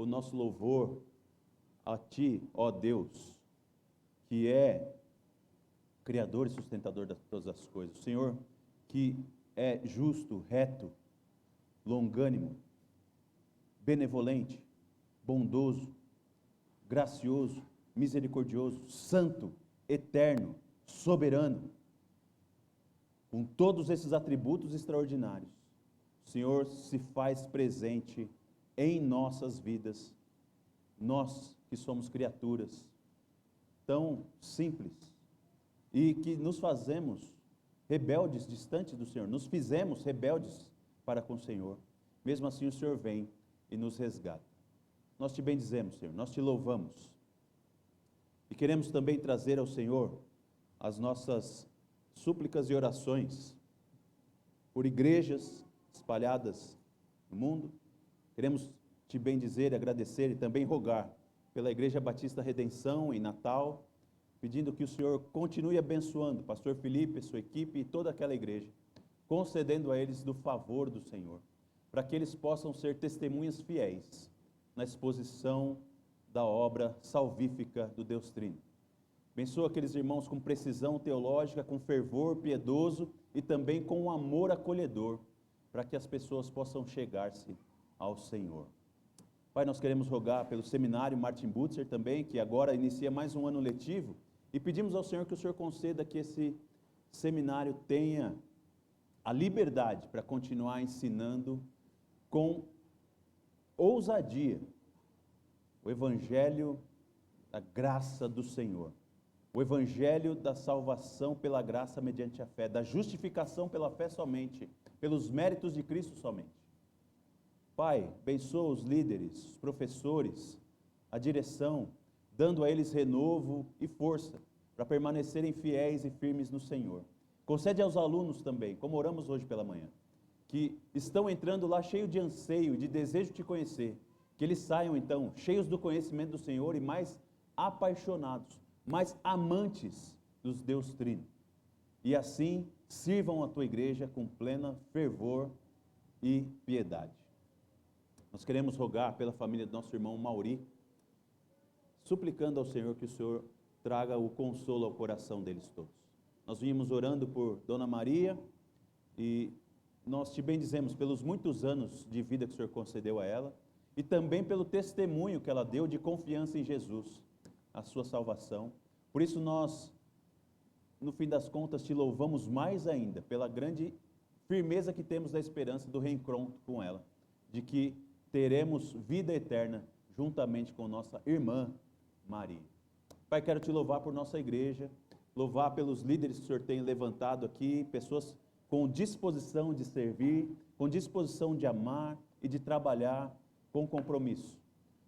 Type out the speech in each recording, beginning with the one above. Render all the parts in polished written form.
o nosso louvor a Ti, ó Deus, que é Criador e sustentador de todas as coisas. O Senhor que é justo, reto, longânimo, benevolente, bondoso, gracioso, misericordioso, santo, eterno, soberano. Com todos esses atributos extraordinários, o Senhor se faz presente em nossas vidas, nós que somos criaturas tão simples e que nos fazemos rebeldes distante do Senhor, nos fizemos rebeldes para com o Senhor. Mesmo assim o Senhor vem e nos resgata. Nós te bendizemos, Senhor, nós te louvamos e queremos também trazer ao Senhor as nossas súplicas e orações por igrejas espalhadas no mundo. Queremos te bendizer e agradecer e também rogar pela Igreja Batista Redenção em Natal, pedindo que o Senhor continue abençoando o pastor Felipe, sua equipe e toda aquela igreja, concedendo a eles do favor do Senhor, para que eles possam ser testemunhas fiéis na exposição da obra salvífica do Deus Trino. Abençoa aqueles irmãos com precisão teológica, com fervor piedoso e também com um amor acolhedor, para que as pessoas possam chegar-se ao Senhor. Pai, nós queremos rogar pelo seminário Martin Butzer também, que agora inicia mais um ano letivo, e pedimos ao Senhor que o Senhor conceda que esse seminário tenha a liberdade para continuar ensinando com ousadia o Evangelho da graça do Senhor, o Evangelho da salvação pela graça mediante a fé, da justificação pela fé somente, pelos méritos de Cristo somente. Pai, abençoa os líderes, os professores, a direção, dando a eles renovo e força para permanecerem fiéis e firmes no Senhor. Concede aos alunos também, como oramos hoje pela manhã, que estão entrando lá cheios de anseio, de desejo de te conhecer, que eles saiam então cheios do conhecimento do Senhor e mais apaixonados, mais amantes dos Deus Trino. E assim sirvam a tua igreja com plena fervor e piedade. Nós queremos rogar pela família do nosso irmão Mauri, suplicando ao Senhor que o Senhor traga o consolo ao coração deles todos. Nós vínhamos orando por Dona Maria e nós te bendizemos pelos muitos anos de vida que o Senhor concedeu a ela e também pelo testemunho que ela deu de confiança em Jesus, a sua salvação. Por isso nós, no fim das contas, te louvamos mais ainda pela grande firmeza que temos da esperança do reencontro com ela, de que teremos vida eterna juntamente com nossa irmã Maria. Pai, quero te louvar por nossa igreja, louvar pelos líderes que o Senhor tem levantado aqui, pessoas com disposição de servir, com disposição de amar e de trabalhar com compromisso.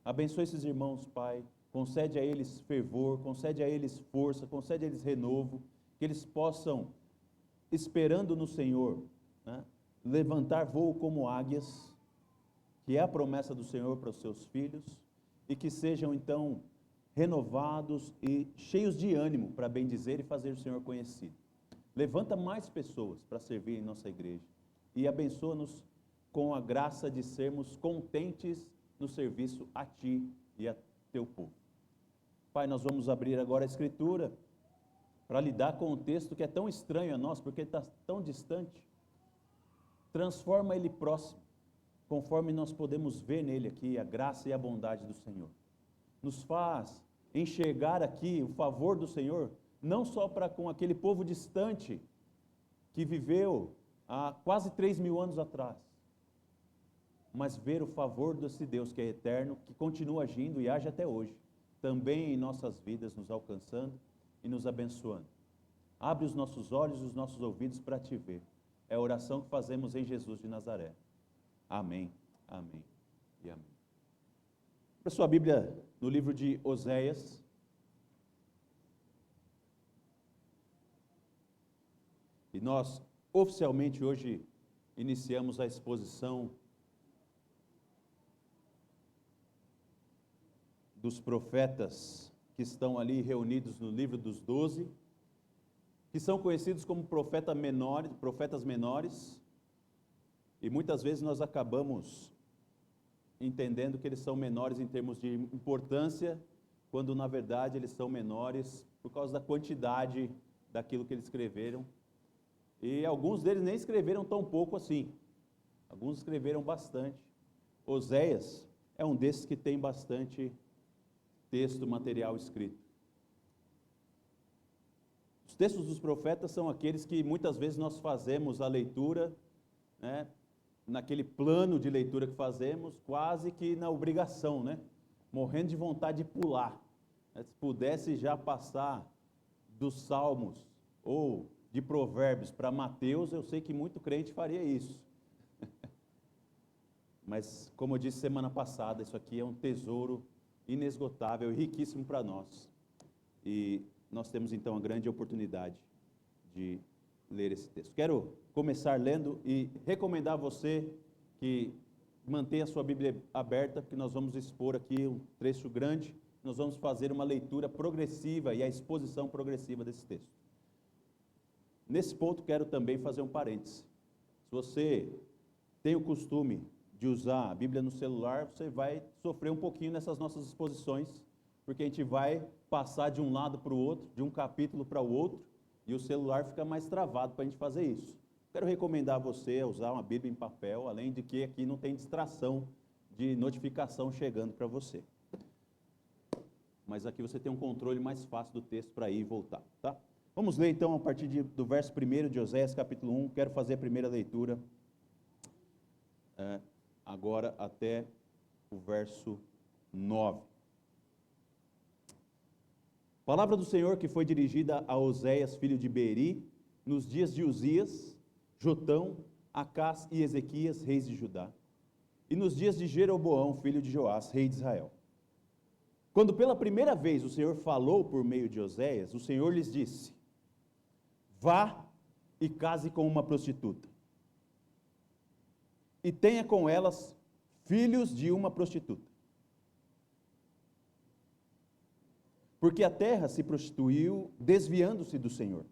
Abençoe esses irmãos, Pai, concede a eles fervor, concede a eles força, concede a eles renovo, que eles possam, esperando no Senhor, né, levantar voo como águias, que é a promessa do Senhor para os seus filhos, e que sejam então renovados e cheios de ânimo para bendizer e fazer o Senhor conhecido. Levanta mais pessoas para servir em nossa igreja e abençoa-nos com a graça de sermos contentes no serviço a Ti e a Teu povo. Pai, nós vamos abrir agora a Escritura para lidar com um texto que é tão estranho a nós, porque ele está tão distante. Transforma ele próximo, conforme nós podemos ver nele aqui a graça e a bondade do Senhor. Nos faz enxergar aqui o favor do Senhor, não só para com aquele povo distante que viveu há quase 3.000 anos atrás, mas ver o favor desse Deus que é eterno, que continua agindo e age até hoje, também em nossas vidas, nos alcançando e nos abençoando. Abre os nossos olhos e os nossos ouvidos para Te ver. É a oração que fazemos em Jesus de Nazaré. Amém, amém e amém. Para sua Bíblia, no livro de Oséias, e nós oficialmente hoje iniciamos a exposição dos profetas que estão ali reunidos no livro dos 12, que são conhecidos como profetas menores, e muitas vezes nós acabamos entendendo que eles são menores em termos de importância, quando na verdade eles são menores por causa da quantidade daquilo que eles escreveram. E alguns deles nem escreveram tão pouco assim, alguns escreveram bastante. Oséias é um desses que tem bastante texto, material escrito. Os textos dos profetas são aqueles que muitas vezes nós fazemos a leitura, né, naquele plano de leitura que fazemos, quase que na obrigação, né? Morrendo de vontade de pular. Se pudesse já passar dos Salmos ou de Provérbios para Mateus, eu sei que muito crente faria isso. Mas, como eu disse semana passada, isso aqui é um tesouro inesgotável e riquíssimo para nós. E nós temos então a grande oportunidade de ler esse texto. Quero começar lendo e recomendar a você que mantenha a sua Bíblia aberta, porque nós vamos expor aqui um trecho grande, nós vamos fazer uma leitura progressiva e a exposição progressiva desse texto. Nesse ponto quero também fazer um parêntese. Se você tem o costume de usar a Bíblia no celular, você vai sofrer um pouquinho nessas nossas exposições, porque a gente vai passar de um lado para o outro, de um capítulo para o outro, e o celular fica mais travado para a gente fazer isso. Quero recomendar a você a usar uma Bíblia em papel, além de que aqui não tem distração de notificação chegando para você. Mas aqui você tem um controle mais fácil do texto para ir e voltar, tá? Vamos ler então a partir do verso 1 de Oséias, capítulo 1. Quero fazer a primeira leitura agora até o verso 9. Palavra do Senhor que foi dirigida a Oséias, filho de Beeri, nos dias de Uzias, Jotão, Acás e Ezequias, reis de Judá, e nos dias de Jeroboão, filho de Joás, rei de Israel. Quando pela primeira vez o Senhor falou por meio de Oséias, o Senhor lhes disse: vá e case com uma prostituta, e tenha com elas filhos de uma prostituta. Porque a terra se prostituiu, desviando-se do Senhor.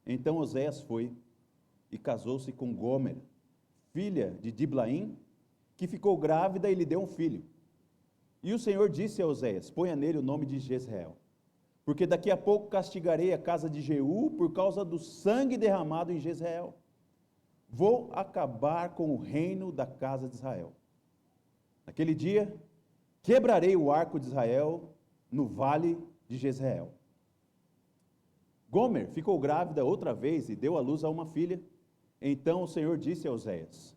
Então Oséias foi e casou-se com Gomer, filha de Diblaim, que ficou grávida e lhe deu um filho. E o Senhor disse a Oséias: ponha nele o nome de Jezreel, porque daqui a pouco castigarei a casa de Jeú por causa do sangue derramado em Jezreel. Vou acabar com o reino da casa de Israel. Naquele dia, quebrarei o arco de Israel no vale de Jezreel. Gomer ficou grávida outra vez e deu à luz a uma filha. Então o Senhor disse a Oséias: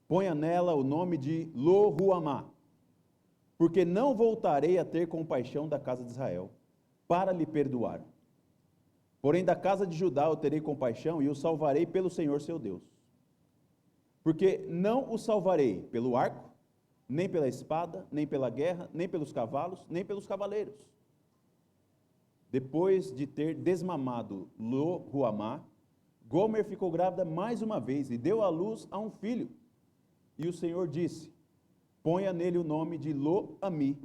ponha nela o nome de Lo-Ruamá, porque não voltarei a ter compaixão da casa de Israel, para lhe perdoar. Porém da casa de Judá eu terei compaixão e o salvarei pelo Senhor seu Deus. Porque não o salvarei pelo arco, nem pela espada, nem pela guerra, nem pelos cavalos, nem pelos cavaleiros. Depois de ter desmamado Lo-Ruamá, Gomer ficou grávida mais uma vez e deu à luz a um filho. E o Senhor disse: ponha nele o nome de Lo-Ami,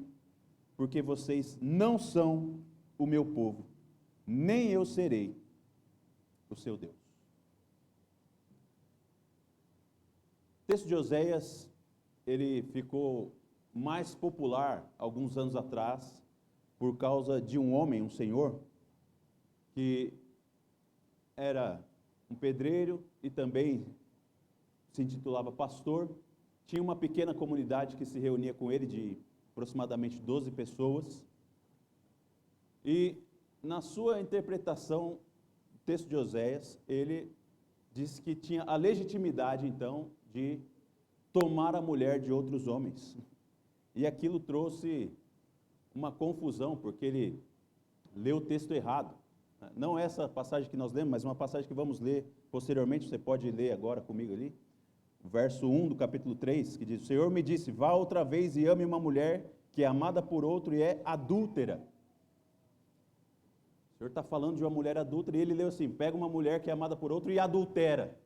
porque vocês não são o meu povo, nem eu serei o seu Deus. O texto de Oséias, ele ficou mais popular alguns anos atrás, por causa de um homem, um senhor, que era um pedreiro e também se intitulava pastor. Tinha uma pequena comunidade que se reunia com ele, de aproximadamente 12 pessoas. E na sua interpretação do texto de Oséias, ele disse que tinha a legitimidade, então, de tomar a mulher de outros homens. E aquilo trouxe uma confusão, porque ele leu o texto errado. Não essa passagem que nós lemos, mas uma passagem que vamos ler posteriormente, você pode ler agora comigo ali. O verso 1 do capítulo 3, que diz: o Senhor me disse, vá outra vez e ame uma mulher que é amada por outro e é adúltera. O Senhor está falando de uma mulher adúltera, e ele leu assim: pega uma mulher que é amada por outro e adultera.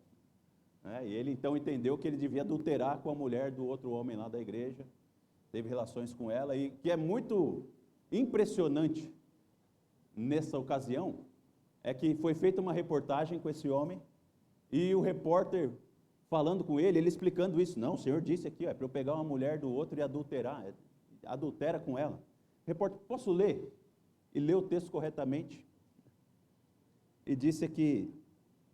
E ele então entendeu que ele devia adulterar com a mulher do outro homem lá da igreja, teve relações com ela, e que é muito impressionante nessa ocasião, é que foi feita uma reportagem com esse homem, e o repórter falando com ele, ele explicando isso. Não, o Senhor disse aqui, é para eu pegar uma mulher do outro e adulterar, adultera com ela. Repórter, posso ler? E leu o texto corretamente. E disse aqui,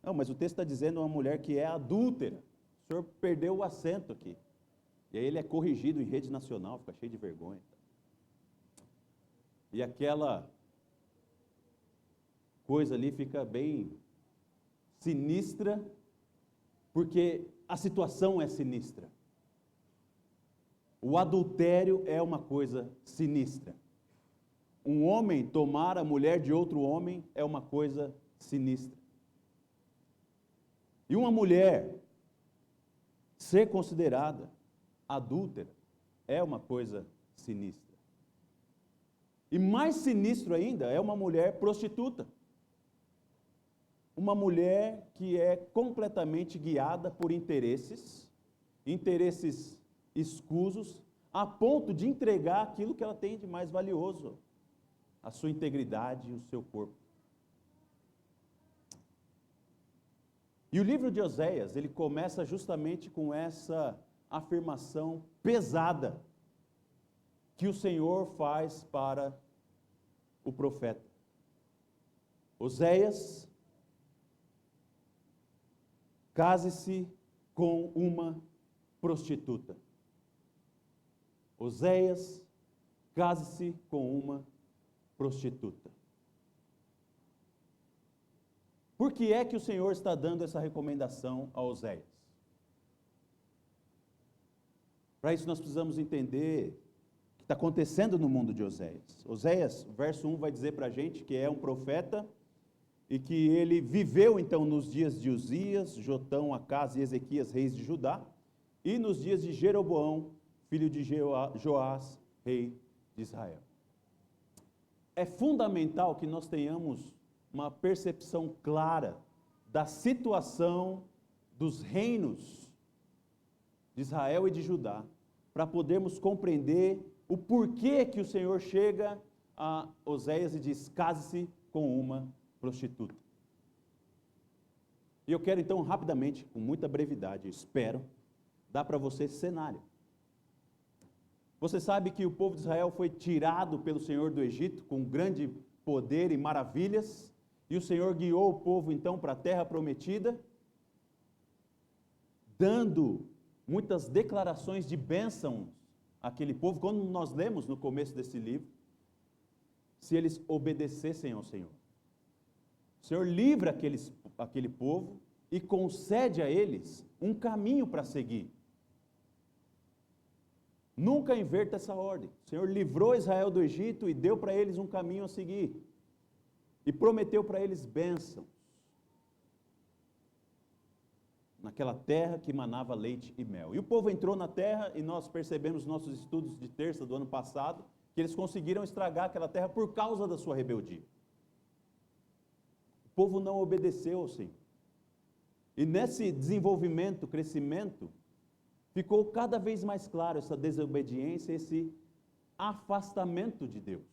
não, mas o texto está dizendo uma mulher que é adúltera. O senhor perdeu o acento aqui. E aí ele é corrigido em rede nacional, fica cheio de vergonha. E aquela coisa ali fica bem sinistra, porque a situação é sinistra. O adultério é uma coisa sinistra. Um homem tomar a mulher de outro homem é uma coisa sinistra. E uma mulher ser considerada adúltera é uma coisa sinistra. E mais sinistro ainda é uma mulher prostituta. Uma mulher que é completamente guiada por interesses escusos, a ponto de entregar aquilo que ela tem de mais valioso, a sua integridade e o seu corpo. E o livro de Oséias, ele começa justamente com essa afirmação pesada que o Senhor faz para o profeta. Oséias, case-se com uma prostituta. Oséias, case-se com uma prostituta. Por que é que o Senhor está dando essa recomendação a Oséias? Para isso nós precisamos entender o que está acontecendo no mundo de Oséias. Oséias, verso 1, vai dizer para a gente que é um profeta e que ele viveu então nos dias de Uzias, Jotão, Acás e Ezequias, reis de Judá, e nos dias de Jeroboão, filho de Joás, rei de Israel. É fundamental que nós tenhamos uma percepção clara da situação dos reinos de Israel e de Judá, para podermos compreender o porquê que o Senhor chega a Oséias e diz, case-se com uma prostituta. E eu quero então rapidamente, com muita brevidade, espero, dar para você esse cenário. Você sabe que o povo de Israel foi tirado pelo Senhor do Egito com grande poder e maravilhas, e o Senhor guiou o povo então para a terra prometida, dando muitas declarações de bênção àquele povo, quando nós lemos no começo desse livro, se eles obedecessem ao Senhor. O Senhor livra aquele povo e concede a eles um caminho para seguir. Nunca inverta essa ordem. O Senhor livrou Israel do Egito e deu para eles um caminho a seguir. E prometeu para eles bênçãos. Naquela terra que manava leite e mel. E o povo entrou na terra e nós percebemos nos nossos estudos de terça do ano passado que eles conseguiram estragar aquela terra por causa da sua rebeldia. O povo não obedeceu ao Senhor. E nesse desenvolvimento, crescimento, ficou cada vez mais claro essa desobediência, esse afastamento de Deus.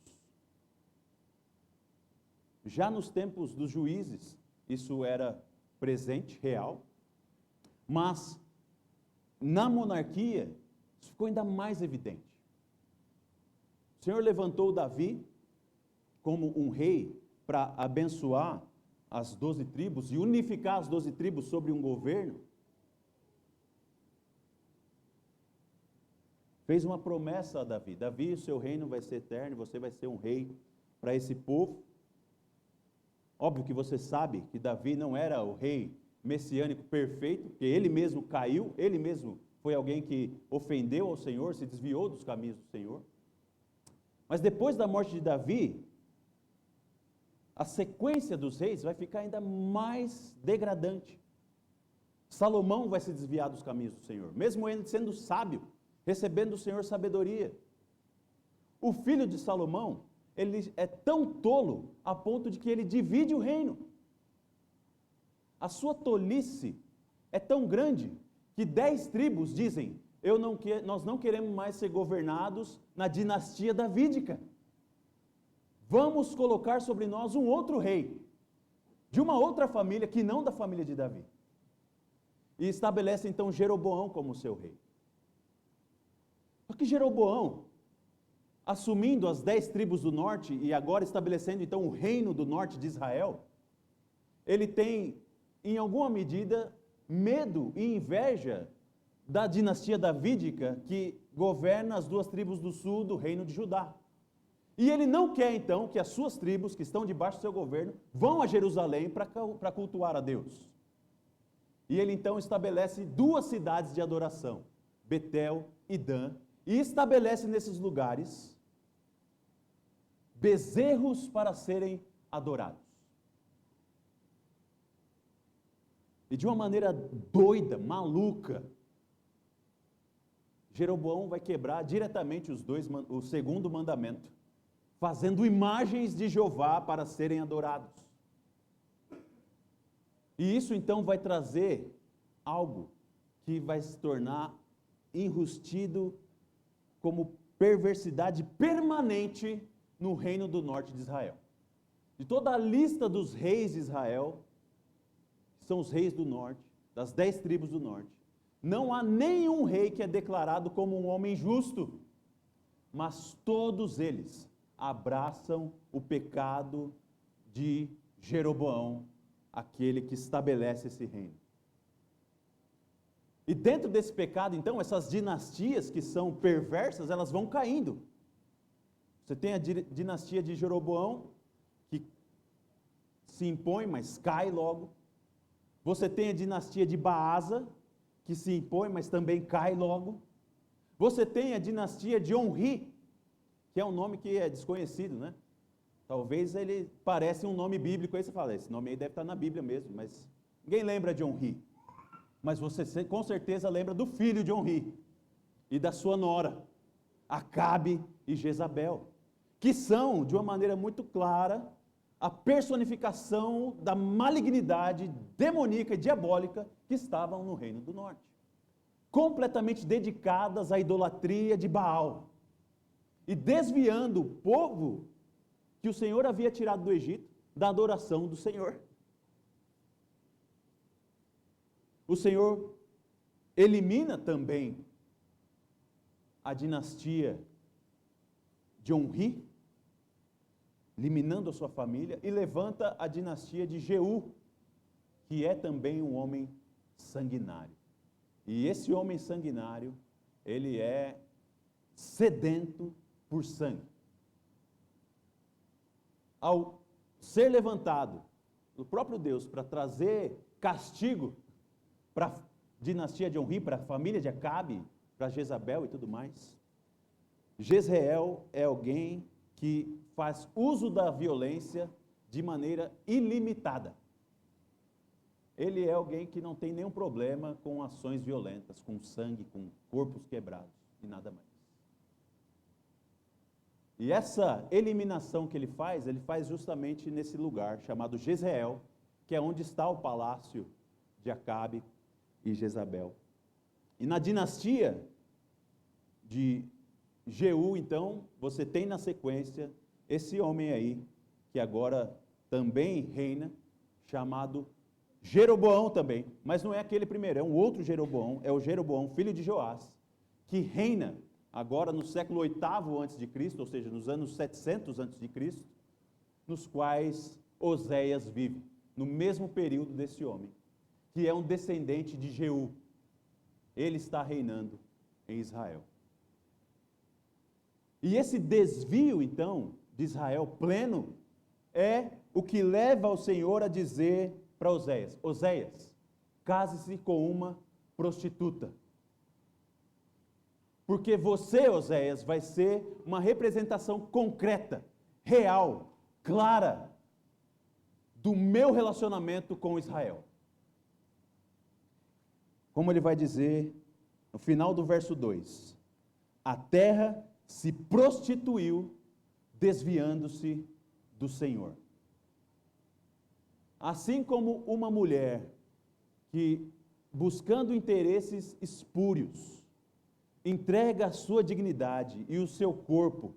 Já nos tempos dos juízes, isso era presente, real, mas na monarquia, isso ficou ainda mais evidente. O Senhor levantou Davi como um rei para abençoar as 12 tribos e unificar as 12 tribos sobre um governo. Fez uma promessa a Davi. Davi, o seu reino vai ser eterno, você vai ser um rei para esse povo. Óbvio que você sabe que Davi não era o rei messiânico perfeito, porque ele mesmo caiu, ele mesmo foi alguém que ofendeu ao Senhor, se desviou dos caminhos do Senhor. Mas depois da morte de Davi, a sequência dos reis vai ficar ainda mais degradante. Salomão vai se desviar dos caminhos do Senhor, mesmo ele sendo sábio, recebendo do Senhor sabedoria. O filho de Salomão, ele é tão tolo a ponto de que ele divide o reino. A sua tolice é tão grande que 10 tribos dizem, nós não queremos mais ser governados na dinastia davídica. Vamos colocar sobre nós um outro rei, de uma outra família que não da família de Davi. e estabelece então Jeroboão como seu rei. Só que Jeroboão, assumindo as 10 tribos do norte e agora estabelecendo então o reino do norte de Israel, ele tem, em alguma medida, medo e inveja da dinastia davídica que governa as 2 tribos do sul do reino de Judá. E ele não quer então que as suas tribos, que estão debaixo do seu governo, vão a Jerusalém para cultuar a Deus. E ele então estabelece 2 cidades de adoração, Betel e Dan, e estabelece nesses lugares bezerros para serem adorados. E de uma maneira doida, maluca, Jeroboão vai quebrar diretamente o segundo mandamento, fazendo imagens de Jeová para serem adorados. E isso então vai trazer algo que vai se tornar enrustido como perversidade permanente no reino do norte de Israel. De toda a lista dos reis de Israel, que são os reis do norte, das 10 tribos do norte, não há nenhum rei que é declarado como um homem justo, mas todos eles abraçam o pecado de Jeroboão, aquele que estabelece esse reino. E dentro desse pecado, então, essas dinastias que são perversas, elas vão caindo. Você tem a dinastia de Jeroboão, que se impõe, mas cai logo. Você tem a dinastia de Baasa, que se impõe, mas também cai logo. Você tem a dinastia de Onri, que é um nome que é desconhecido, né? Talvez ele pareça um nome bíblico, aí você fala, esse nome aí deve estar na Bíblia mesmo, mas ninguém lembra de Onri. Mas você com certeza lembra do filho de Onri e da sua nora, Acabe e Jezabel, que são, de uma maneira muito clara, a personificação da malignidade demoníaca e diabólica que estavam no reino do norte, completamente dedicadas à idolatria de Baal e desviando o povo que o Senhor havia tirado do Egito da adoração do Senhor. O Senhor elimina também a dinastia de Onri, eliminando a sua família, e levanta a dinastia de Jeú, que é também um homem sanguinário. E esse homem sanguinário, ele é sedento por sangue. Ao ser levantado do próprio Deus para trazer castigo para a dinastia de Onri, para a família de Acabe, para Jezabel e tudo mais, Jezreel é alguém que faz uso da violência de maneira ilimitada. Ele é alguém que não tem nenhum problema com ações violentas, com sangue, com corpos quebrados e nada mais. E essa eliminação que ele faz justamente nesse lugar chamado Jezreel, que é onde está o palácio de Acabe e Jezabel. E na dinastia de Jeú, então, você tem na sequência esse homem aí, que agora também reina, chamado Jeroboão também, mas não é aquele primeiro, é um outro Jeroboão, é o Jeroboão, filho de Joás, que reina agora no século 8º a.C., ou seja, nos anos 700 a.C., nos quais Oséias vive, no mesmo período desse homem, que é um descendente de Jeú. Ele está reinando em Israel. E esse desvio, então, de Israel pleno, é o que leva o Senhor a dizer para Oséias: Oséias, case-se com uma prostituta. Porque você, Oséias, vai ser uma representação concreta, real, clara, do meu relacionamento com Israel. Como ele vai dizer no final do verso 2: a terra se prostituiu, desviando-se do Senhor. Assim como uma mulher que, buscando interesses espúrios, entrega a sua dignidade e o seu corpo,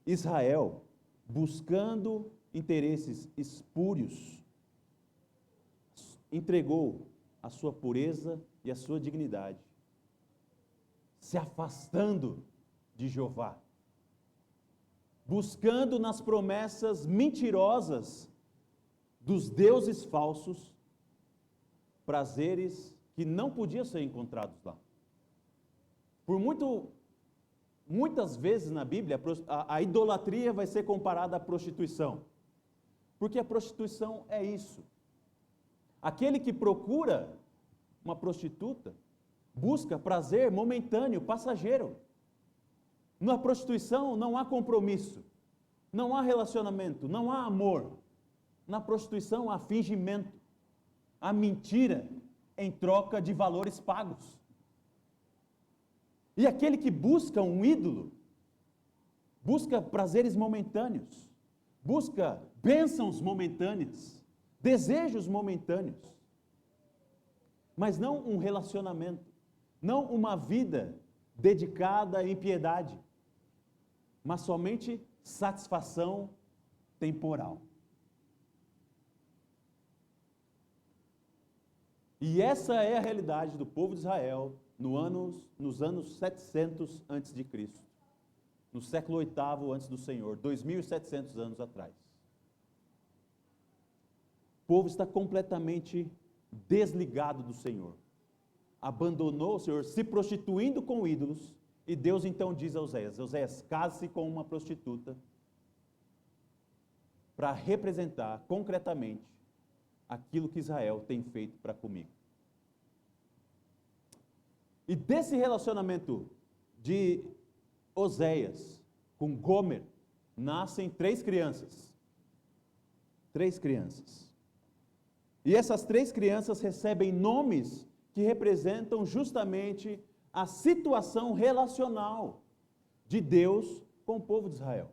Israel, buscando interesses espúrios, entregou a sua pureza e a sua dignidade, se afastando de Jeová, buscando nas promessas mentirosas dos deuses falsos, prazeres que não podiam ser encontrados lá. Muitas vezes na Bíblia, a idolatria vai ser comparada à prostituição, porque a prostituição é isso. Aquele que procura uma prostituta, busca prazer momentâneo, passageiro. Na prostituição não há compromisso, não há relacionamento, não há amor. Na prostituição há fingimento, há mentira em troca de valores pagos. E aquele que busca um ídolo, busca prazeres momentâneos, busca bênçãos momentâneas, desejos momentâneos, mas não um relacionamento, não uma vida dedicada em piedade, mas somente satisfação temporal. E essa é a realidade do povo de Israel nos anos 700 antes de Cristo, no século 8º antes do Senhor, 2.700 anos atrás. O povo está completamente desligado do Senhor, abandonou o Senhor, se prostituindo com ídolos, e Deus então diz a Oséias: Oséias, case-se com uma prostituta, para representar concretamente aquilo que Israel tem feito para comigo. E desse relacionamento de Oséias com Gomer, nascem 3 crianças. 3 crianças. E essas 3 crianças recebem nomes que representam justamente a situação relacional de Deus com o povo de Israel.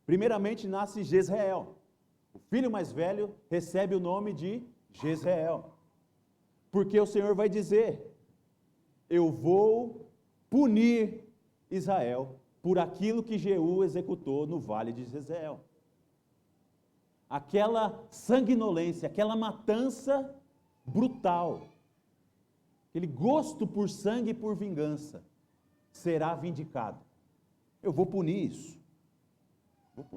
Primeiramente nasce Jezreel. O filho mais velho recebe o nome de Jezreel, porque o Senhor vai dizer: eu vou punir Israel por aquilo que Jeú executou no vale de Jezreel. Aquela sanguinolência, aquela matança brutal, aquele gosto por sangue e por vingança, será vindicado. Eu vou punir isso.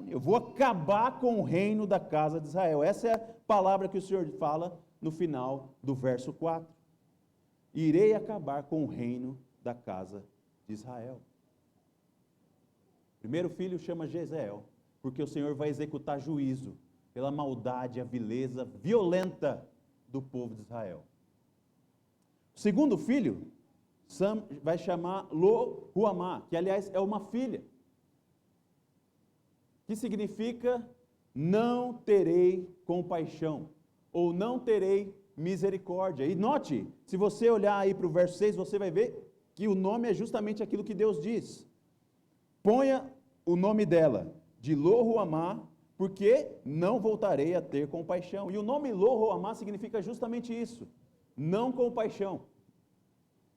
Eu vou acabar com o reino da casa de Israel. Essa é a palavra que o Senhor fala no final do verso 4. Irei acabar com o reino da casa de Israel. O primeiro filho chama Jezreel, porque o Senhor vai executar juízo pela maldade, a vileza violenta do povo de Israel. O segundo filho vai chamar Lo-Ruamá, que aliás é uma filha, que significa não terei compaixão, ou não terei misericórdia. E note, se você olhar aí para o verso 6, você vai ver que o nome é justamente aquilo que Deus diz. Ponha o nome dela de Lo-Ruamá, porque não voltarei a ter compaixão. E o nome Lo-Ruamá significa justamente isso, não compaixão.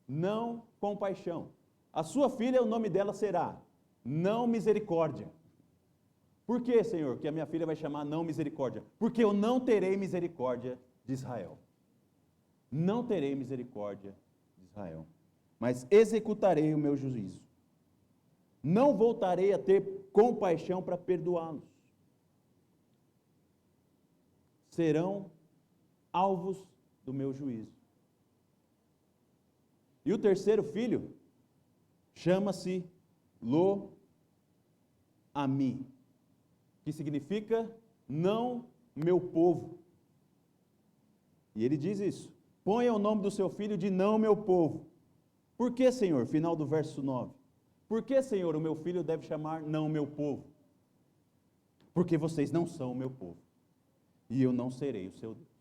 Não compaixão. A sua filha, o nome dela será não misericórdia. Por que, Senhor, que a minha filha vai chamar não misericórdia? Porque eu não terei misericórdia de Israel. Não terei misericórdia de Israel, mas executarei o meu juízo. Não voltarei a ter compaixão para perdoá-los. Serão alvos do meu juízo. E o terceiro filho chama-se Lo-Ami, que significa não meu povo. E ele diz isso: ponha o nome do seu filho de não meu povo. Por que, Senhor? Final do verso 9. Por que, Senhor, o meu filho deve chamar não meu povo? Porque vocês não são o meu povo, e eu não serei o seu Deus.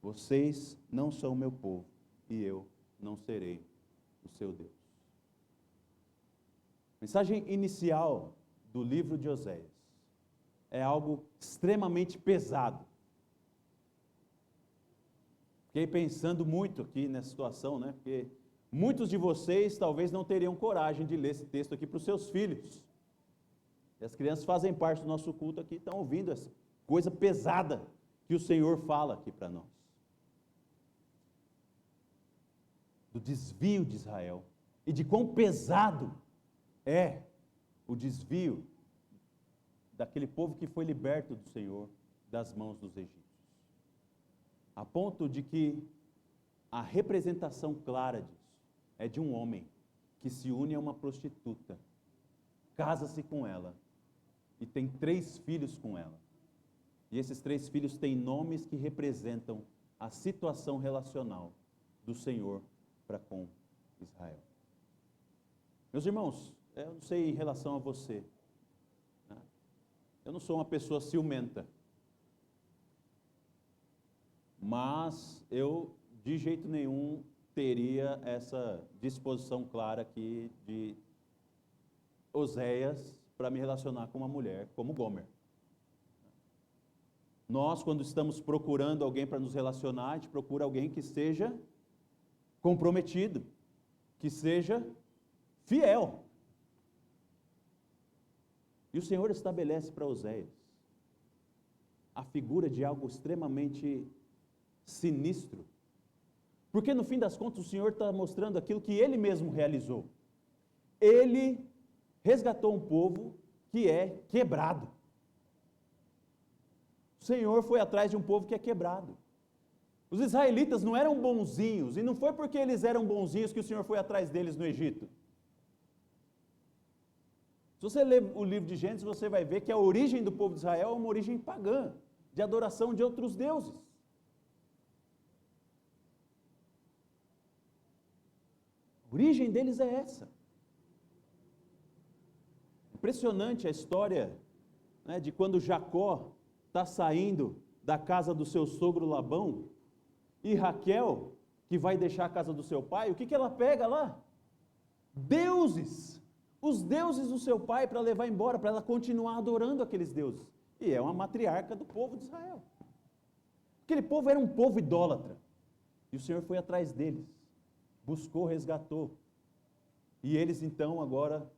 Vocês não são o meu povo, e eu não serei o seu Deus. Mensagem inicial do livro de Oséias é algo extremamente pesado. Fiquei pensando muito aqui nessa situação, né? Porque muitos de vocês talvez não teriam coragem de ler esse texto aqui para os seus filhos. E as crianças fazem parte do nosso culto aqui, estão ouvindo essa coisa pesada que o Senhor fala aqui para nós. Do desvio de Israel e de quão pesado é o desvio daquele povo que foi liberto do Senhor das mãos dos egípcios. A ponto de que a representação clara disso é de um homem que se une a uma prostituta, casa-se com ela e tem 3 filhos com ela. E esses 3 filhos têm nomes que representam a situação relacional do Senhor para com Israel. Meus irmãos, eu não sei em relação a você, né? Eu não sou uma pessoa ciumenta, mas eu de jeito nenhum teria essa disposição clara aqui de Oséias para me relacionar com uma mulher como Gomer. Nós, quando estamos procurando alguém para nos relacionar, a gente procura alguém que seja comprometido, que seja fiel. E o Senhor estabelece para Oséias a figura de algo extremamente sinistro, porque no fim das contas o Senhor está mostrando aquilo que Ele mesmo realizou. Ele resgatou um povo que é quebrado. O Senhor foi atrás de um povo que é quebrado. Os israelitas não eram bonzinhos, e não foi porque eles eram bonzinhos que o Senhor foi atrás deles no Egito. Se você ler o livro de Gênesis, você vai ver que a origem do povo de Israel é uma origem pagã, de adoração de outros deuses. A origem deles é essa. Impressionante a história, né, de quando Jacó está saindo da casa do seu sogro Labão, e Raquel, que vai deixar a casa do seu pai, o que ela pega lá? Deuses, os deuses do seu pai para levar embora, para ela continuar adorando aqueles deuses. E é uma matriarca do povo de Israel. Aquele povo era um povo idólatra, e o Senhor foi atrás deles, buscou, resgatou, e eles então agora,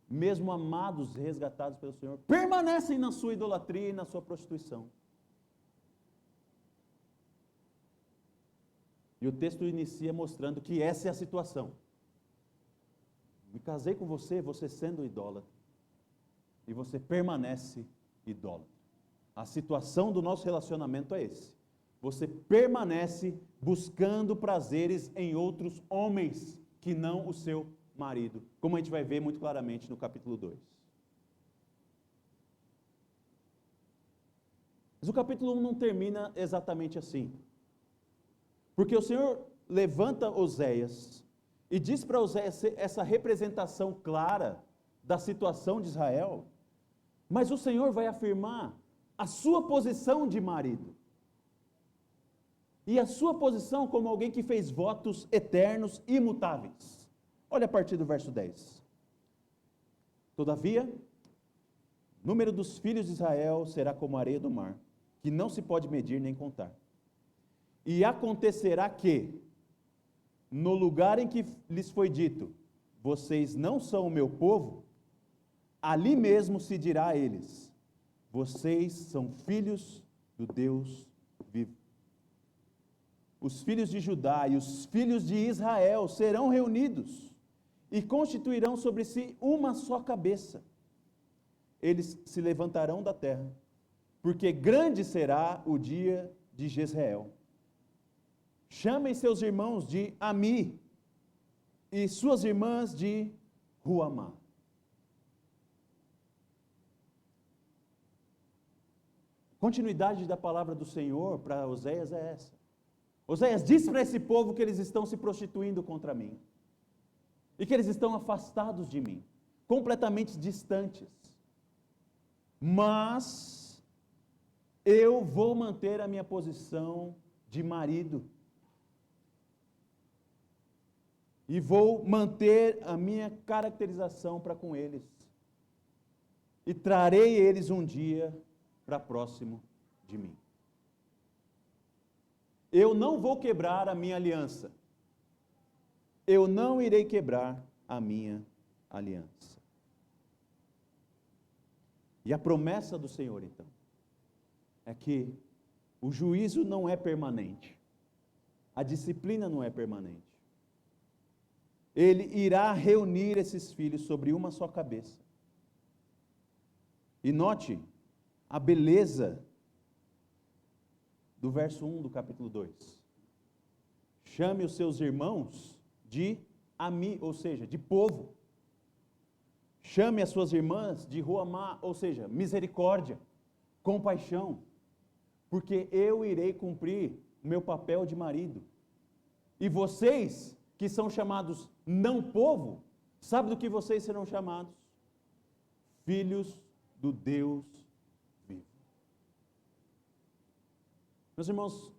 mesmo amados, resgatados pelo Senhor, permanecem na sua idolatria e na sua prostituição. E o texto inicia mostrando que essa é a situação. Me casei com você, você sendo idólatra, e você permanece idólatra. A situação do nosso relacionamento é esse. Você permanece buscando prazeres em outros homens, que não o seu marido, como a gente vai ver muito claramente no capítulo 2. Mas o capítulo 1 não termina exatamente assim. Porque o Senhor levanta Oséias e diz para Oséias essa representação clara da situação de Israel, mas o Senhor vai afirmar a sua posição de marido. E a sua posição como alguém que fez votos eternos, imutáveis. Olha a partir do verso 10. Todavia, o número dos filhos de Israel será como a areia do mar, que não se pode medir nem contar. E acontecerá que, no lugar em que lhes foi dito, vocês não são o meu povo, ali mesmo se dirá a eles, vocês são filhos do Deus vivo. Os filhos de Judá e os filhos de Israel serão reunidos e constituirão sobre si uma só cabeça. Eles se levantarão da terra, porque grande será o dia de Jezreel. Chamem seus irmãos de Ami e suas irmãs de Ruamá. Continuidade da palavra do Senhor para Oséias é essa. Oséias diz para esse povo que eles estão se prostituindo contra mim, e que eles estão afastados de mim, completamente distantes. Mas eu vou manter a minha posição de marido, e vou manter a minha caracterização para com eles, e trarei eles um dia para próximo de mim. Eu não vou quebrar a minha aliança. Eu não irei quebrar a minha aliança. E a promessa do Senhor, então, é que O juízo não é permanente. A disciplina não é permanente. Ele irá reunir esses filhos sobre uma só cabeça. E note a beleza do verso 1 do capítulo 2. Chame os seus irmãos de ami, ou seja, de povo. Chame as suas irmãs de ruamá, ou seja, misericórdia, compaixão, porque eu irei cumprir o meu papel de marido. E vocês, que são chamados não povo, sabe do que vocês serão chamados? Filhos do Deus vivo. Meus irmãos, o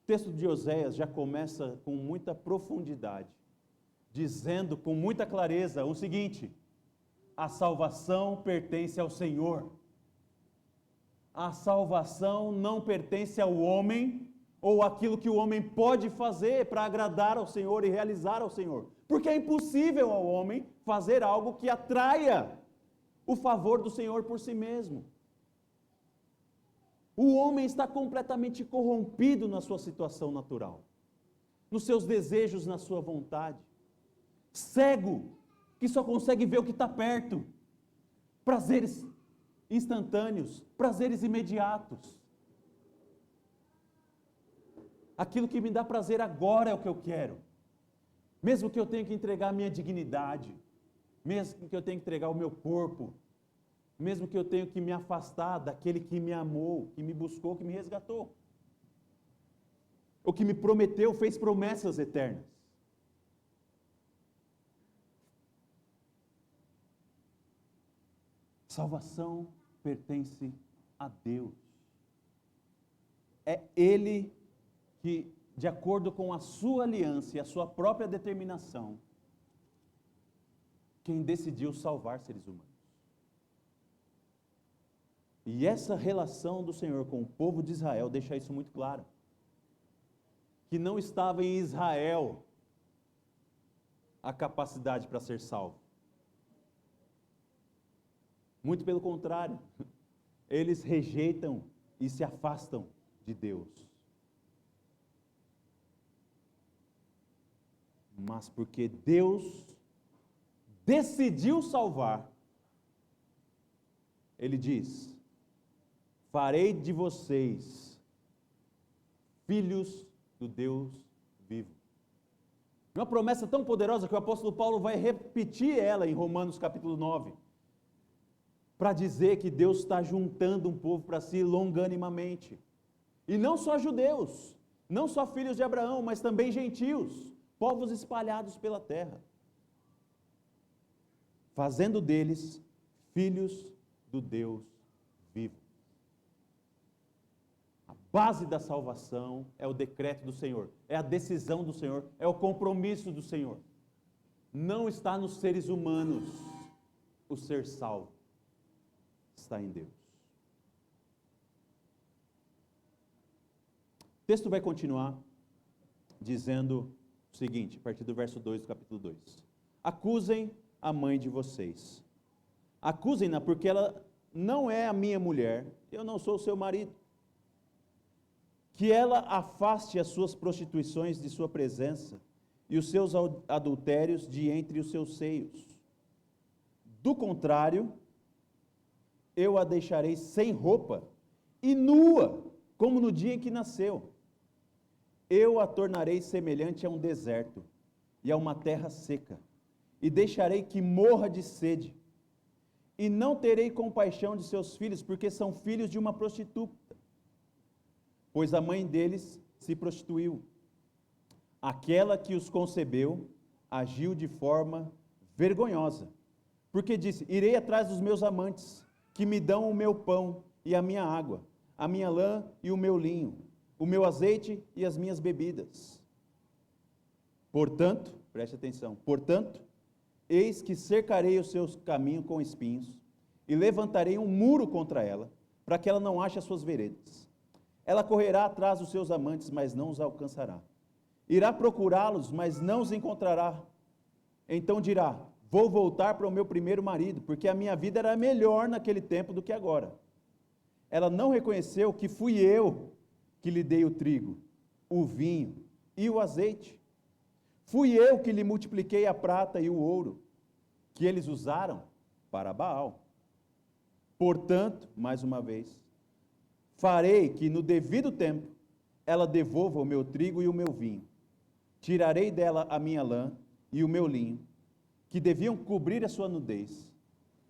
texto de Oséias já começa com muita profundidade, dizendo com muita clareza o seguinte: a salvação pertence ao Senhor. A salvação não pertence ao homem, ou aquilo que o homem pode fazer para agradar ao Senhor e realizar ao Senhor. Porque é impossível ao homem fazer algo que atraia o favor do Senhor por si mesmo. O homem está completamente corrompido na sua situação natural, nos seus desejos, na sua vontade, cego, que só consegue ver o que está perto, prazeres instantâneos, prazeres imediatos. Aquilo que me dá prazer agora é o que eu quero, mesmo que eu tenha que entregar a minha dignidade, mesmo que eu tenha que entregar o meu corpo, mesmo que eu tenha que me afastar daquele que me amou, que me buscou, que me resgatou, ou que me prometeu, fez promessas eternas. Salvação pertence a Deus. É Ele que, de acordo com a sua aliança e a sua própria determinação, quem decidiu salvar seres humanos. E essa relação do Senhor com o povo de Israel deixa isso muito claro. Que não estava em Israel a capacidade para ser salvo. Muito pelo contrário, eles rejeitam e se afastam de Deus. Mas porque Deus decidiu salvar, Ele diz: farei de vocês filhos do Deus vivo. Uma promessa tão poderosa que o apóstolo Paulo vai repetir ela em Romanos capítulo 9, para dizer que Deus está juntando um povo para si longanimamente. E não só judeus, não só filhos de Abraão, mas também gentios, povos espalhados pela terra, fazendo deles filhos do Deus vivo. A base da salvação é o decreto do Senhor, é a decisão do Senhor, é o compromisso do Senhor. Não está nos seres humanos o ser salvo, está em Deus. O texto vai continuar dizendo o seguinte, a partir do verso 2 do capítulo 2. Acusem a mãe de vocês. Acusem-na porque ela não é a minha mulher, eu não sou o seu marido. Que ela afaste as suas prostituições de sua presença e os seus adultérios de entre os seus seios. Do contrário, eu a deixarei sem roupa e nua, como no dia em que nasceu. Eu a tornarei semelhante a um deserto e a uma terra seca, e deixarei que morra de sede. E não terei compaixão de seus filhos, porque são filhos de uma prostituta, pois a mãe deles se prostituiu. Aquela que os concebeu agiu de forma vergonhosa, porque disse: irei atrás dos meus amantes, que me dão o meu pão e a minha água, a minha lã e o meu linho, o meu azeite e as minhas bebidas. Portanto, preste atenção, portanto, eis que cercarei os seus caminhos com espinhos, e levantarei um muro contra ela, para que ela não ache as suas veredas. Ela correrá atrás dos seus amantes, mas não os alcançará. Irá procurá-los, mas não os encontrará. Então dirá: vou voltar para o meu primeiro marido, porque a minha vida era melhor naquele tempo do que agora. Ela não reconheceu que fui eu que lhe dei o trigo, o vinho e o azeite. Fui eu que lhe multipliquei a prata e o ouro, que eles usaram para Baal. Portanto, mais uma vez, farei que no devido tempo ela devolva o meu trigo e o meu vinho. Tirarei dela a minha lã e o meu linho, que deviam cobrir a sua nudez.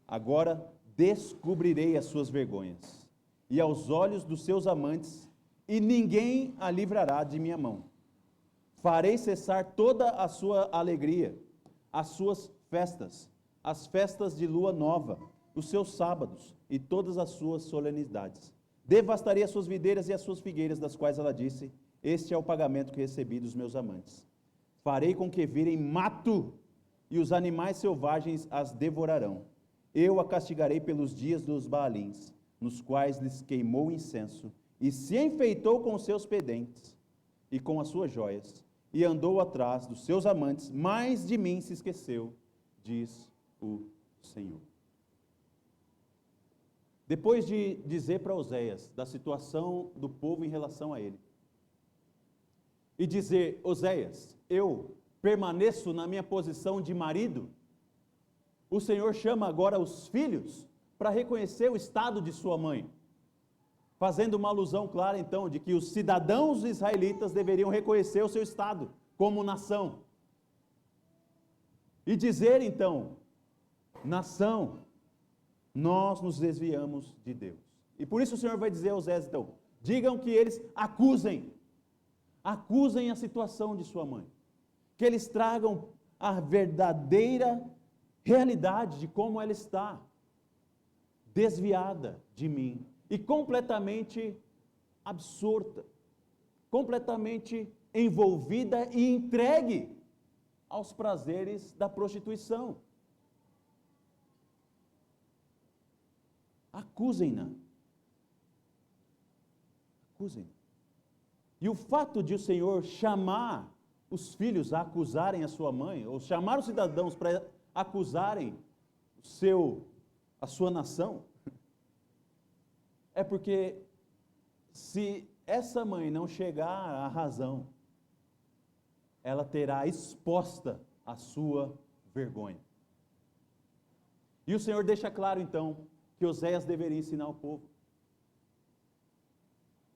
Agora descobrirei as suas vergonhas, e aos olhos dos seus amantes, e ninguém a livrará de minha mão. Farei cessar toda a sua alegria, as suas festas, as festas de lua nova, os seus sábados e todas as suas solenidades. Devastarei as suas videiras e as suas figueiras, das quais ela disse: este é o pagamento que recebi dos meus amantes. Farei com que virem mato, e os animais selvagens as devorarão. Eu a castigarei pelos dias dos Baalins, nos quais lhes queimou incenso, e se enfeitou com os seus pendentes e com as suas joias, e andou atrás dos seus amantes, mas de mim se esqueceu, diz o Senhor. Depois de dizer para Oséias da situação do povo em relação a ele, e dizer: Oséias, eu permaneço na minha posição de marido, o Senhor chama agora os filhos para reconhecer o estado de sua mãe, fazendo uma alusão clara então de que os cidadãos israelitas deveriam reconhecer o seu estado como nação, e dizer então: nação, nós nos desviamos de Deus. E por isso o Senhor vai dizer a Oséias então: digam que eles acusem a situação de sua mãe, que eles tragam a verdadeira realidade de como ela está desviada de mim e completamente absorta, completamente envolvida e entregue aos prazeres da prostituição. Acusem-na. Acusem-na. E o fato de o Senhor chamar os filhos a acusarem a sua mãe, ou chamar os cidadãos para acusarem a sua nação, é porque se essa mãe não chegar à razão, ela terá exposta a sua vergonha. E o Senhor deixa claro então que Oséias deveria ensinar o povo.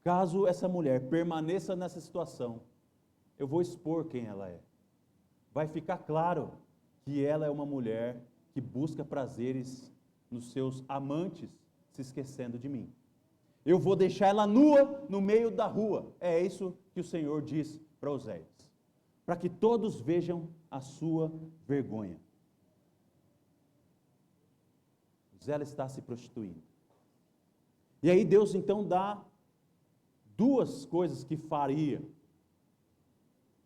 Caso essa mulher permaneça nessa situação, eu vou expor quem ela é. Vai ficar claro que ela é uma mulher que busca prazeres nos seus amantes, se esquecendo de mim. Eu vou deixar ela nua no meio da rua. É isso que o Senhor diz para Oséias, para que todos vejam a sua vergonha. Ela está se prostituindo. E aí Deus então dá duas coisas que faria.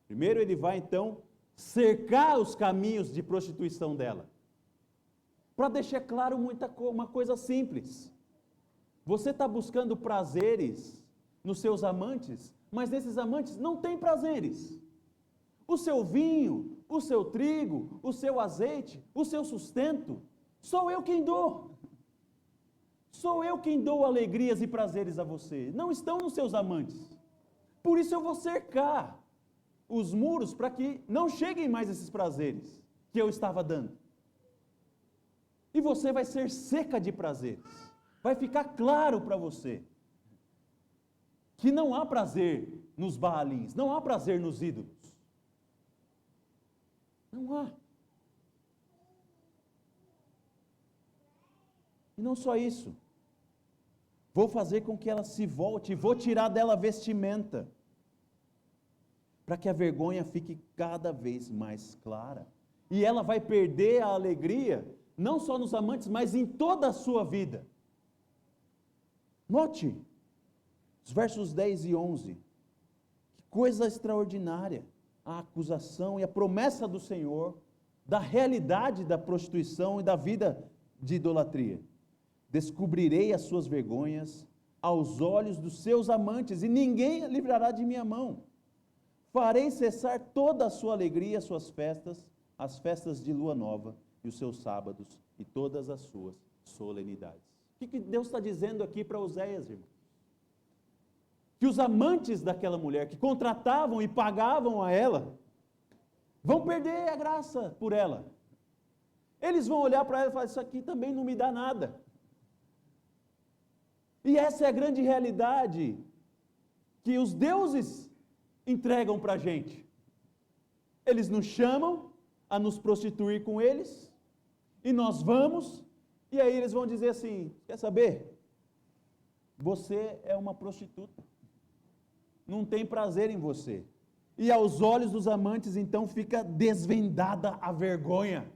Primeiro, ele vai então cercar os caminhos de prostituição dela, para deixar claro uma coisa simples. Você está buscando prazeres nos seus amantes, mas esses amantes não têm prazeres. O seu vinho, o seu trigo, o seu azeite, o seu sustento, sou eu quem dou. Sou eu quem dou alegrias e prazeres a você. Não estão nos seus amantes. Por isso eu vou cercar os muros para que não cheguem mais esses prazeres que eu estava dando. E você vai ser seca de prazeres. Vai ficar claro para você que não há prazer nos Baalins, não há prazer nos ídolos. Não há. E não só isso. Vou fazer com que ela se volte, vou tirar dela a vestimenta, para que a vergonha fique cada vez mais clara. E ela vai perder a alegria, não só nos amantes, mas em toda a sua vida. Note, os versos 10 e 11, que coisa extraordinária, a acusação e a promessa do Senhor, da realidade da prostituição e da vida de idolatria. Descobrirei as suas vergonhas aos olhos dos seus amantes, e ninguém a livrará de minha mão. Farei cessar toda a sua alegria, as suas festas, as festas de lua nova, e os seus sábados, e todas as suas solenidades. O que Deus está dizendo aqui para Oséias, irmão? Que que os amantes daquela mulher, que contratavam e pagavam a ela, vão perder a graça por ela. Eles vão olhar para ela e falar, isso aqui também não me dá nada. E essa é a grande realidade que os deuses entregam para a gente. Eles nos chamam a nos prostituir com eles, e nós vamos, e aí eles vão dizer assim, quer saber? Você é uma prostituta. Não tem prazer em você. E aos olhos dos amantes, então, fica desvendada a vergonha.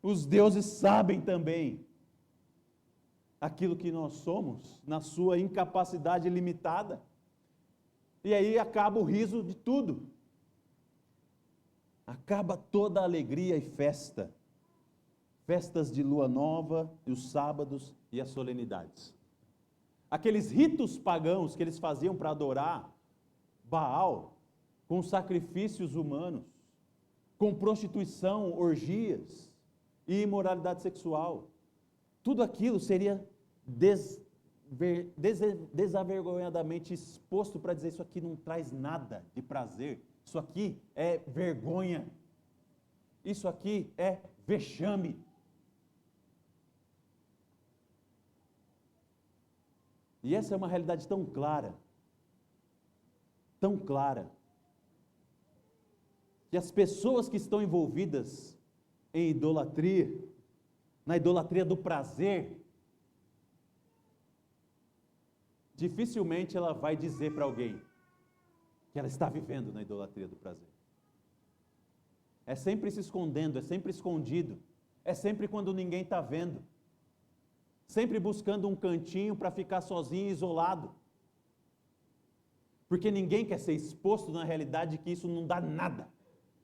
Os deuses sabem também aquilo que nós somos, na sua incapacidade limitada. E aí acaba o riso de tudo. Acaba toda a alegria e festa. Festas de lua nova, e os sábados e as solenidades. Aqueles ritos pagãos que eles faziam para adorar Baal, com sacrifícios humanos, com prostituição, orgias e imoralidade sexual. Tudo aquilo seria desavergonhadamente exposto para dizer, isso aqui não traz nada de prazer, isso aqui é vergonha, isso aqui é vexame. E essa é uma realidade tão clara, que as pessoas que estão envolvidas em idolatria, na idolatria do prazer, dificilmente ela vai dizer para alguém que ela está vivendo na idolatria do prazer. É sempre se escondendo, é sempre escondido, é sempre quando ninguém está vendo, sempre buscando um cantinho para ficar sozinho e isolado, porque ninguém quer ser exposto na realidade de que isso não dá nada,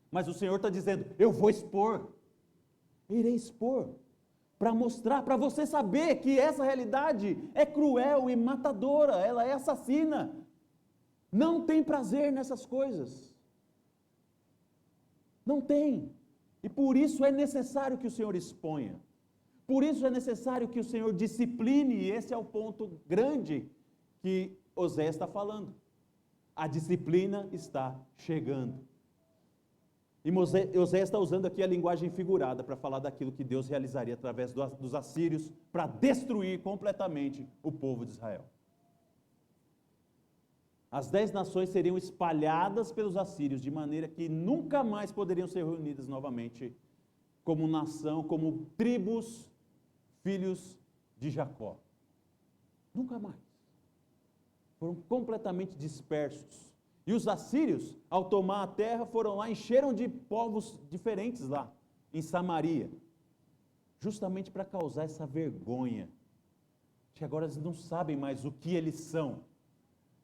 mas o Senhor está dizendo, eu vou expor, irei expor, para mostrar, para você saber que essa realidade é cruel e matadora, ela é assassina, não tem prazer nessas coisas, não tem, e por isso é necessário que o Senhor exponha, por isso é necessário que o Senhor discipline, e esse é o ponto grande que Oséias está falando, a disciplina está chegando. E Oséias está usando aqui a linguagem figurada para falar daquilo que Deus realizaria através dos assírios para destruir completamente o povo de Israel. As 10 nações seriam espalhadas pelos assírios, de maneira que nunca mais poderiam ser reunidas novamente como nação, como tribos, filhos de Jacó. Nunca mais. Foram completamente dispersos. E os assírios, ao tomar a terra, foram lá, encheram de povos diferentes lá, em Samaria, justamente para causar essa vergonha, que agora eles não sabem mais o que eles são,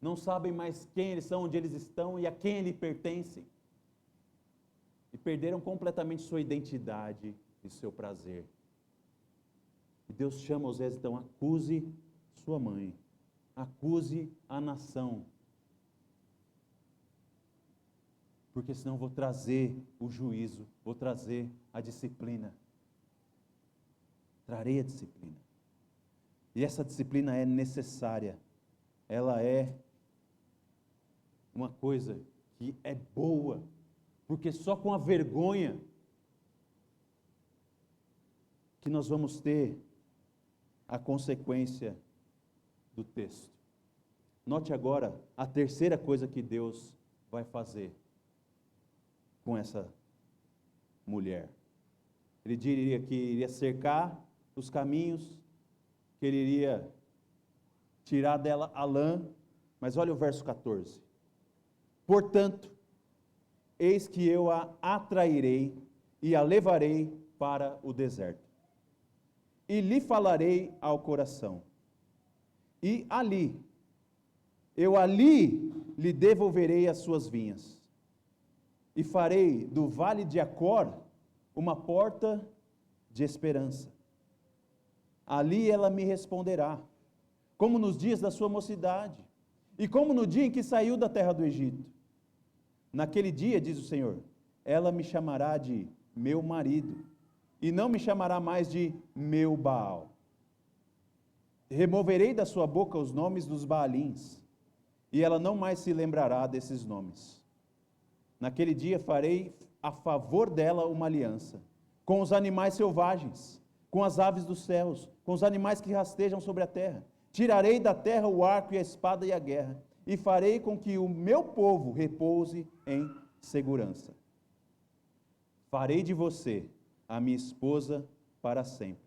não sabem mais quem eles são, onde eles estão e a quem eles pertencem, e perderam completamente sua identidade e seu prazer. E Deus chama Oséias, então, acuse sua mãe, acuse a nação, porque senão eu vou trazer o juízo, vou trazer a disciplina. Trarei a disciplina. E essa disciplina é necessária. Ela é uma coisa que é boa, porque só com a vergonha que nós vamos ter a consequência do texto. Note agora a terceira coisa que Deus vai fazer com essa mulher. Ele diria que iria cercar os caminhos, que ele iria tirar dela a lã, mas olha o verso 14. Portanto, eis que eu a atrairei e a levarei para o deserto, e lhe falarei ao coração, e eu ali lhe devolverei as suas vinhas, e farei do vale de Acor uma porta de esperança. Ali ela me responderá, como nos dias da sua mocidade, e como no dia em que saiu da terra do Egito. Naquele dia, diz o Senhor, ela me chamará de meu marido, e não me chamará mais de meu Baal. removerei da sua boca os nomes dos Baalins, e ela não mais se lembrará desses nomes. Naquele dia farei a favor dela uma aliança, com os animais selvagens, com as aves dos céus, com os animais que rastejam sobre a terra. Tirarei da terra o arco e a espada e a guerra, e farei com que o meu povo repouse em segurança. Farei de você a minha esposa para sempre.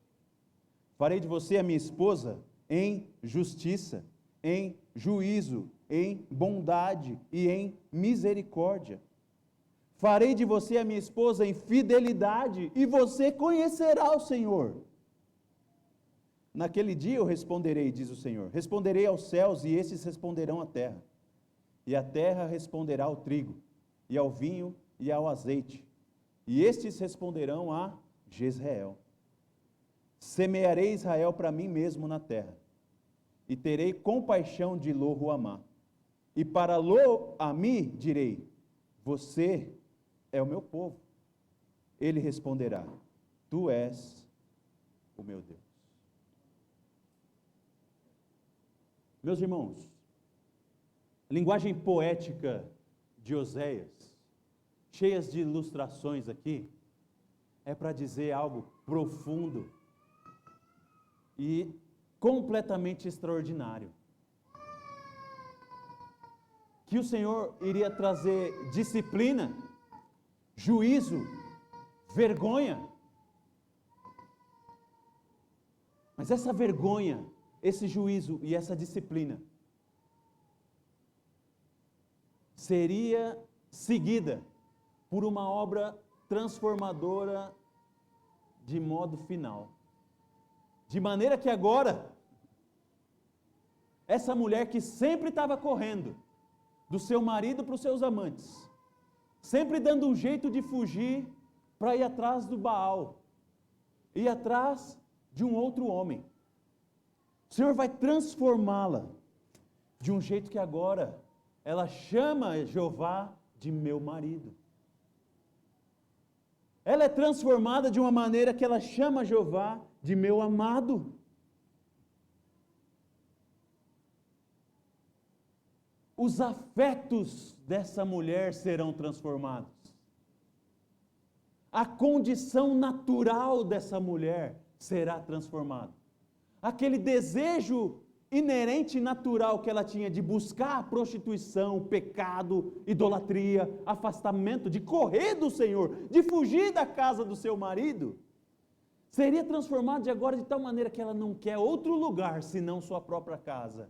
Farei de você a minha esposa em justiça, em juízo, em bondade e em misericórdia. Farei de você a minha esposa em fidelidade, e você conhecerá o Senhor. Naquele dia eu responderei, diz o Senhor, responderei aos céus, e esses responderão à terra. E a terra responderá ao trigo, e ao vinho, e ao azeite. E estes responderão a Jezreel. Semearei Israel para mim mesmo na terra, e terei compaixão de Lo-Ruamá. E para Lo-Ami direi, você é o meu povo. Ele responderá, tu és o meu Deus. Meus irmãos, a linguagem poética de Oséias, cheias de ilustrações aqui, é para dizer algo profundo e completamente extraordinário. Que o Senhor iria trazer disciplina, juízo, vergonha. Mas essa vergonha, esse juízo e essa disciplina seria seguida por uma obra transformadora de modo final. De maneira que agora, essa mulher que sempre estava correndo do seu marido para os seus amantes, sempre dando um jeito de fugir para ir atrás do Baal, ir atrás de um outro homem, o Senhor vai transformá-la de um jeito que agora ela chama Jeová de meu marido. Ela é transformada de uma maneira que ela chama Jeová de meu amado. Os afetos dessa mulher serão transformados. A condição natural dessa mulher será transformada. Aquele desejo inerente natural que ela tinha de buscar a prostituição, pecado, idolatria, afastamento, de correr do Senhor, de fugir da casa do seu marido, seria transformado de agora de tal maneira que ela não quer outro lugar senão sua própria casa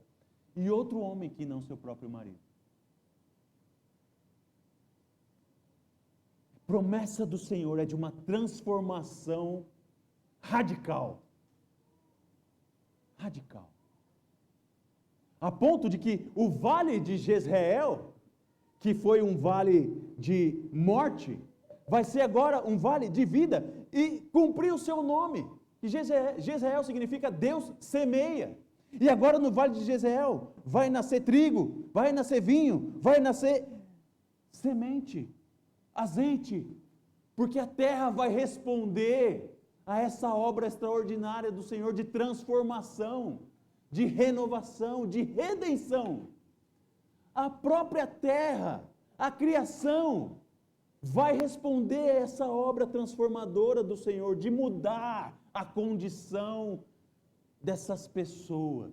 e outro homem que não seu próprio marido. A promessa do Senhor é de uma transformação radical. Radical. A ponto de que o vale de Jezreel, que foi um vale de morte, vai ser agora um vale de vida e cumprir o seu nome. E Jezreel significa Deus semeia. E agora no vale de Jezreel vai nascer trigo, vai nascer vinho, vai nascer semente, azeite, porque a terra vai responder a essa obra extraordinária do Senhor de transformação, de renovação, de redenção. A própria terra, a criação, vai responder a essa obra transformadora do Senhor, de mudar a condição dessas pessoas.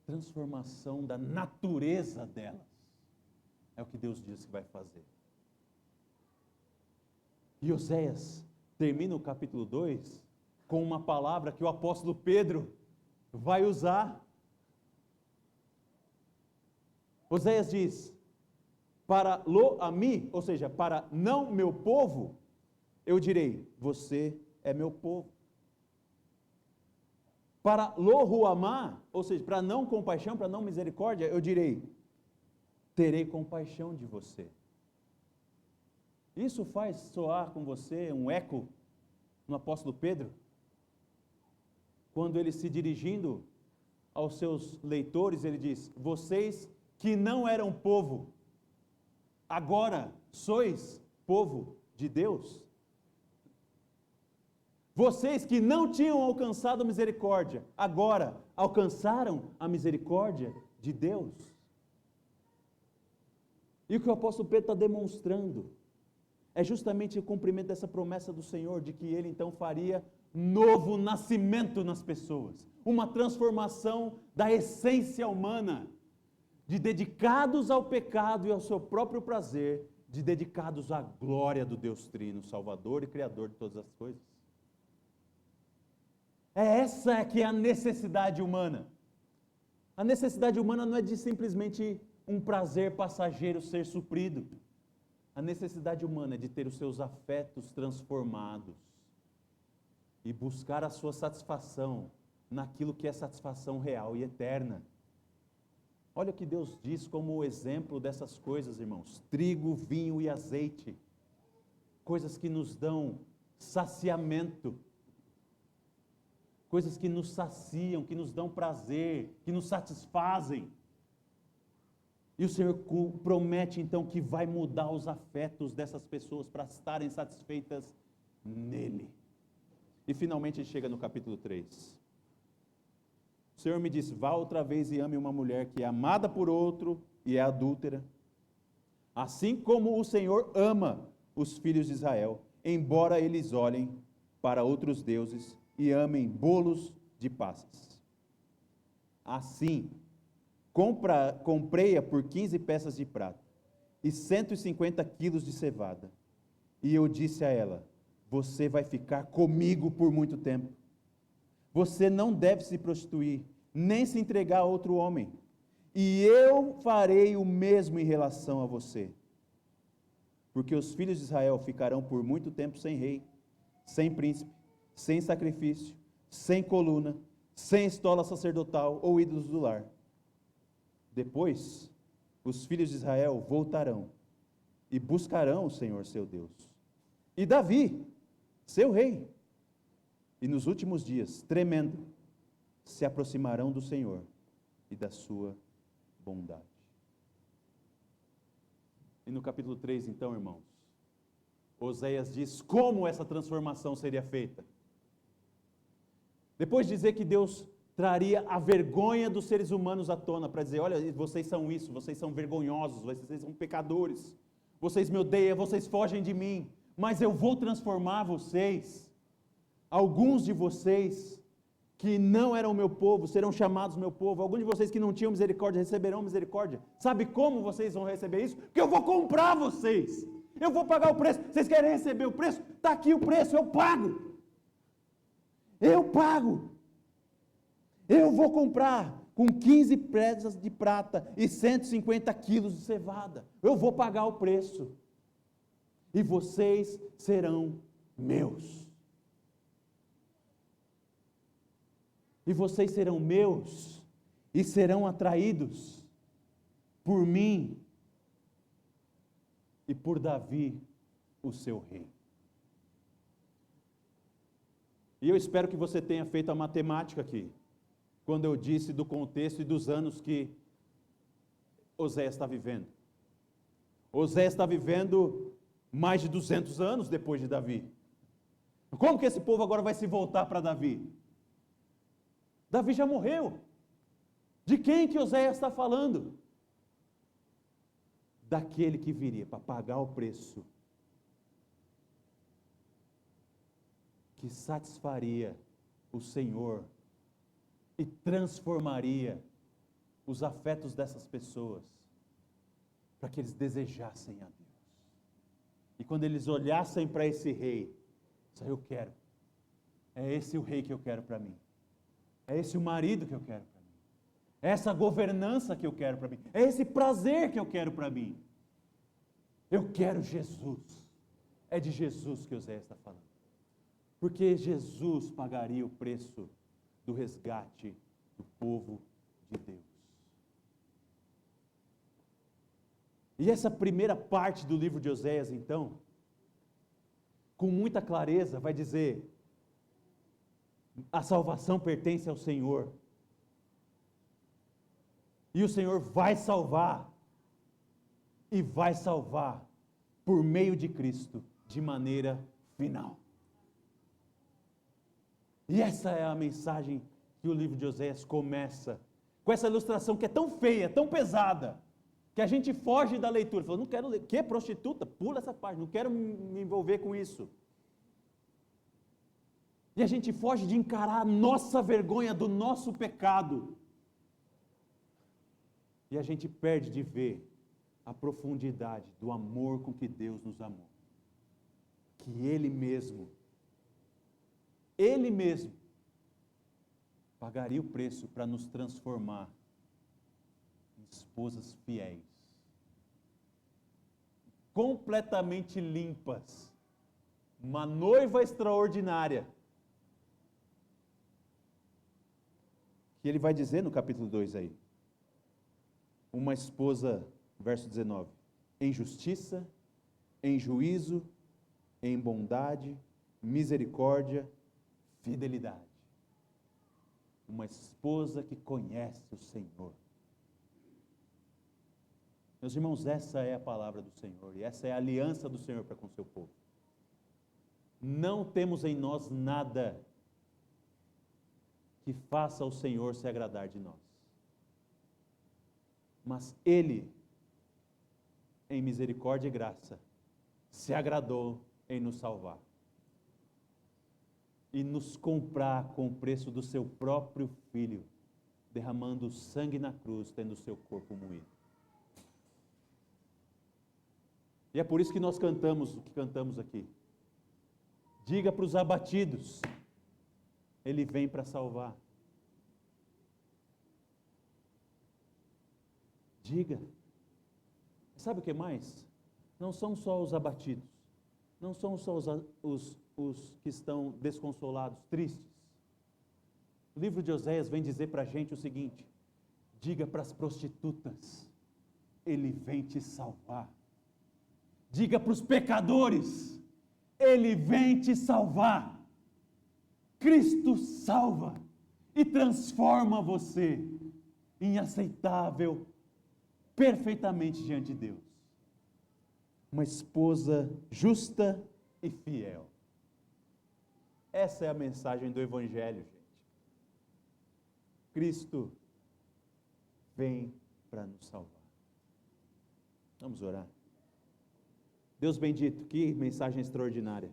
Transformação da natureza delas. É o que Deus diz que vai fazer. E Oséias termina o capítulo 2 com uma palavra que o apóstolo Pedro vai usar. Oséias diz, para Lo-Ami, ou seja, para não meu povo, eu direi, você é meu povo. Para Lo-Ruamá, ou seja, para não compaixão, para não misericórdia, eu direi, terei compaixão de você. Isso faz soar com você um eco no apóstolo Pedro? Quando ele se dirigindo aos seus leitores, ele diz, vocês que não eram povo, agora sois povo de Deus. Vocês que não tinham alcançado a misericórdia, agora alcançaram a misericórdia de Deus. E o que o apóstolo Pedro está demonstrando é justamente o cumprimento dessa promessa do Senhor, de que Ele então faria novo nascimento nas pessoas, uma transformação da essência humana, de dedicados ao pecado e ao seu próprio prazer, de dedicados à glória do Deus Trino, Salvador e Criador de todas as coisas. Essa que é a necessidade humana. A necessidade humana não é de simplesmente um prazer passageiro ser suprido. A necessidade humana é de ter os seus afetos transformados e buscar a sua satisfação naquilo que é satisfação real e eterna. Olha o que Deus diz como exemplo dessas coisas, irmãos: trigo, vinho e azeite, coisas que nos dão saciamento, coisas que nos saciam, que nos dão prazer, que nos satisfazem. E o Senhor promete então que vai mudar os afetos dessas pessoas para estarem satisfeitas nele. E finalmente ele chega no capítulo 3. O Senhor me disse: vá outra vez e ame uma mulher que é amada por outro e é adúltera, assim como o Senhor ama os filhos de Israel, embora eles olhem para outros deuses e amem bolos de passas. Assim, comprei-a por 15 peças de prata e 150 quilos de cevada. E eu disse a ela: você vai ficar comigo por muito tempo. Você não deve se prostituir, nem se entregar a outro homem. E eu farei o mesmo em relação a você. Porque os filhos de Israel ficarão por muito tempo sem rei, sem príncipe, sem sacrifício, sem coluna, sem estola sacerdotal ou ídolos do lar. Depois, os filhos de Israel voltarão e buscarão o Senhor seu Deus. E Davi, seu rei. E nos últimos dias, tremendo, se aproximarão do Senhor e da sua bondade. E no capítulo 3, então, irmãos, Oséias diz como essa transformação seria feita. Depois de dizer que Deus traria a vergonha dos seres humanos à tona, para dizer: olha, vocês são isso, vocês são vergonhosos, vocês são pecadores, vocês me odeiam, vocês fogem de mim, mas eu vou transformar vocês. Alguns de vocês que não eram meu povo serão chamados meu povo. Alguns de vocês que não tinham misericórdia receberão misericórdia. Sabe como vocês vão receber isso? Porque eu vou comprar vocês. Eu vou pagar o preço. Vocês querem receber o preço? Está aqui o preço, eu pago. Eu pago. Eu vou comprar com 15 peças de prata e 150 quilos de cevada. Eu vou pagar o preço. E vocês serão meus. E vocês serão meus e serão atraídos por mim e por Davi, o seu rei. E eu espero que você tenha feito a matemática aqui, quando eu disse do contexto e dos anos que Oséias está vivendo. Oséias está vivendo mais de 200 anos depois de Davi. Como que esse povo agora vai se voltar para Davi? Davi já morreu. De quem que Oséias está falando? Daquele que viria para pagar o preço, que satisfaria o Senhor e transformaria os afetos dessas pessoas, para que eles desejassem a Deus. E quando eles olhassem para esse rei, eu quero, é esse o rei que eu quero para mim. É esse o marido que eu quero para mim. É essa governança que eu quero para mim. É esse prazer que eu quero para mim. Eu quero Jesus. É de Jesus que Oséias está falando. Porque Jesus pagaria o preço do resgate do povo de Deus. E essa primeira parte do livro de Oséias, então, com muita clareza, vai dizer: a salvação pertence ao Senhor. E o Senhor vai salvar. E vai salvar por meio de Cristo, de maneira final. E essa é a mensagem que o livro de Oséias começa, com essa ilustração que é tão feia, tão pesada, que a gente foge da leitura. Fala, não quero ler. Que prostituta? Pula essa parte, não quero me envolver com isso. E a gente foge de encarar a nossa vergonha do nosso pecado. E a gente perde de ver a profundidade do amor com que Deus nos amou. Que Ele mesmo, pagaria o preço para nos transformar em esposas fiéis, completamente limpas, uma noiva extraordinária. Que ele vai dizer no capítulo 2 aí, uma esposa, verso 19, em justiça, em juízo, em bondade, misericórdia, fidelidade. Uma esposa que conhece o Senhor. Meus irmãos, essa é a palavra do Senhor, e essa é a aliança do Senhor para com o seu povo. Não temos em nós nada que faça o Senhor se agradar de nós. Mas Ele, em misericórdia e graça, se agradou em nos salvar. E nos comprar com o preço do seu próprio Filho, derramando sangue na cruz, tendo o seu corpo moído. E é por isso que nós cantamos o que cantamos aqui. Diga para os abatidos, Ele vem para salvar. Diga. Sabe o que mais? Não são só os abatidos. Não são só os que estão desconsolados, tristes. O livro de Oséias vem dizer para a gente o seguinte: diga para as prostitutas, Ele vem te salvar. Diga para os pecadores, Ele vem te salvar. Cristo salva e transforma você em aceitável, perfeitamente diante de Deus. Uma esposa justa e fiel. Essa é a mensagem do Evangelho, gente. Cristo vem para nos salvar. Vamos orar. Deus bendito, que mensagem extraordinária.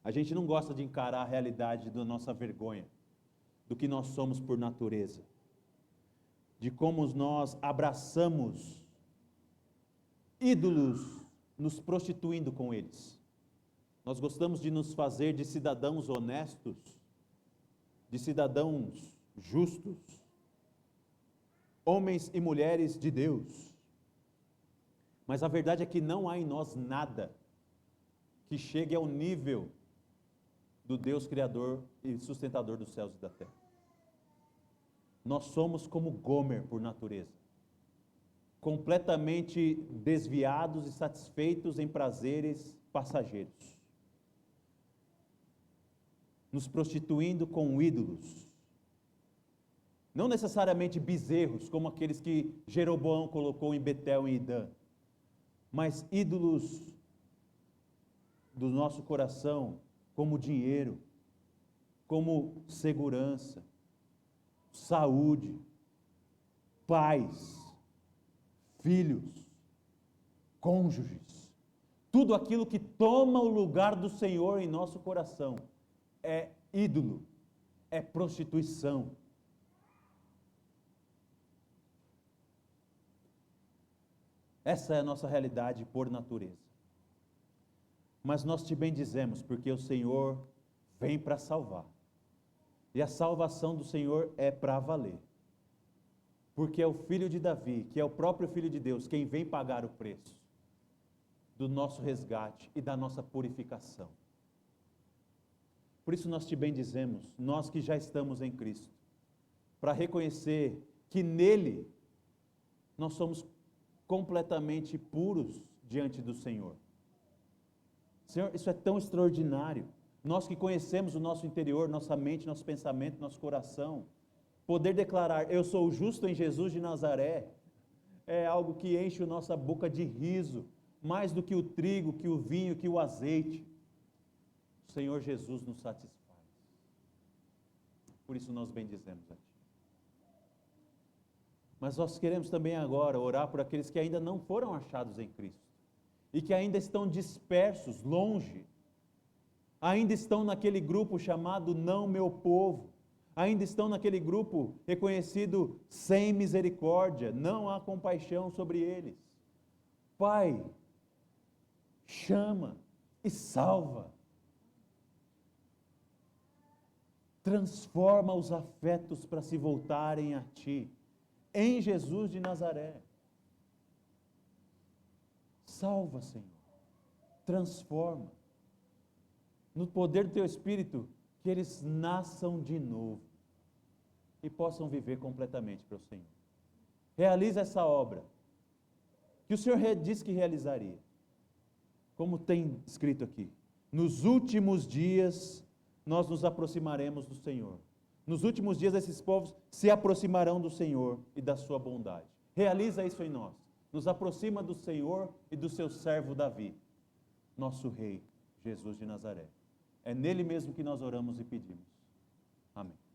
A gente não gosta de encarar a realidade da nossa vergonha, do que nós somos por natureza, de como nós abraçamos ídolos, nos prostituindo com eles. Nós gostamos de nos fazer de cidadãos honestos, de cidadãos justos, homens e mulheres de Deus. Mas a verdade é que não há em nós nada que chegue ao nível do Deus Criador e sustentador dos céus e da terra. Nós somos como Gomer por natureza, completamente desviados e satisfeitos em prazeres passageiros, nos prostituindo com ídolos, não necessariamente bezerros, como aqueles que Jeroboão colocou em Betel e Idã, mas ídolos do nosso coração, como dinheiro, como segurança, saúde, paz, filhos, cônjuges, tudo aquilo que toma o lugar do Senhor em nosso coração é ídolo, é prostituição. Essa é a nossa realidade por natureza. Mas nós te bendizemos porque o Senhor vem para salvar. E a salvação do Senhor é para valer. Porque é o Filho de Davi, que é o próprio Filho de Deus, quem vem pagar o preço do nosso resgate e da nossa purificação. Por isso nós te bendizemos, nós que já estamos em Cristo, para reconhecer que nele nós somos completamente puros diante do Senhor. Senhor, isso é tão extraordinário. Nós que conhecemos o nosso interior, nossa mente, nosso pensamento, nosso coração, poder declarar, eu sou justo em Jesus de Nazaré, é algo que enche a nossa boca de riso, mais do que o trigo, que o vinho, que o azeite. O Senhor Jesus nos satisfaz. Por isso nós bendizemos a Ti. Mas nós queremos também agora orar por aqueles que ainda não foram achados em Cristo e que ainda estão dispersos, longe, ainda estão naquele grupo chamado não meu povo, ainda estão naquele grupo reconhecido sem misericórdia, não há compaixão sobre eles. Pai, chama e salva. Transforma os afetos para se voltarem a Ti, em Jesus de Nazaré. Salva, Senhor. Transforma. No poder do Teu Espírito, que eles nasçam de novo e possam viver completamente para o Senhor. Realiza essa obra que o Senhor disse que realizaria. Como tem escrito aqui, nos últimos dias nós nos aproximaremos do Senhor. Nos últimos dias esses povos se aproximarão do Senhor e da sua bondade. Realiza isso em nós. Nos aproxima do Senhor e do seu servo Davi, nosso Rei, Jesus de Nazaré. É nele mesmo que nós oramos e pedimos. Amém.